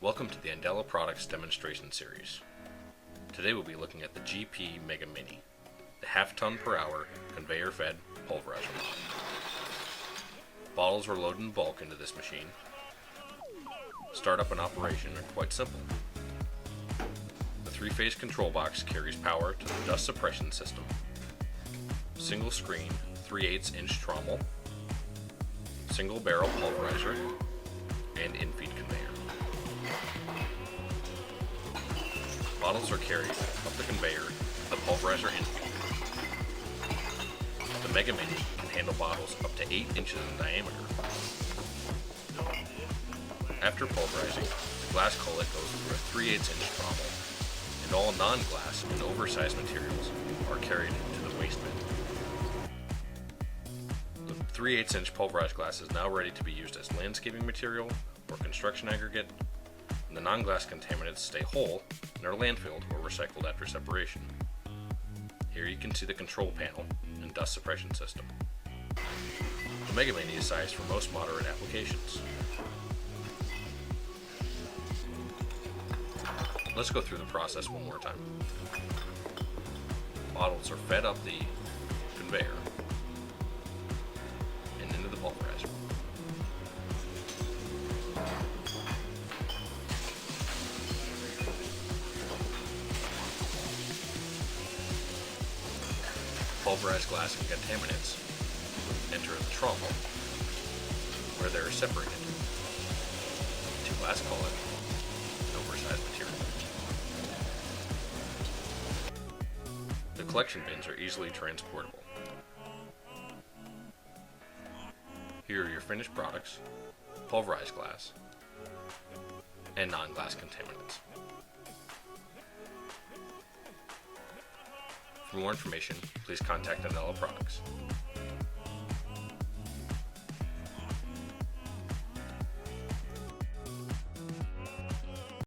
Welcome to the Andela Products Demonstration Series. Today we'll be looking at the GP-MegaMini, the half-ton per hour conveyor-fed pulverizer model. Bottles are loaded in bulk into this machine. Startup and operation are quite simple. The three-phase control box carries power to the dust suppression system, single screen 3/8 inch trommel, single barrel pulverizer, and in-feed conveyor. Bottles are carried up the conveyor to the pulverizer in-feed. The MegaMini can handle bottles up to 8 inches in diameter. After pulverizing, the glass cullet goes through a 3/8 inch trommel, and all non-glass and oversized materials are carried to the waste bin. The 3/8 inch pulverized glass is now ready to be used as landscaping material or construction aggregate, and the non-glass contaminants stay whole and are landfilled or recycled after separation. Here you can see the control panel and dust suppression system. The MegaMini is sized for most moderate applications. Let's go through the process one more time. Bottles are fed up the conveyor and into the pulverizer. Pulverized glass and contaminants enter the trommel, where they are separated to glass cullet and oversized material. The collection bins are easily transportable. Here are your finished products, pulverized glass, and non-glass contaminants. For more information, please contact Andela Products.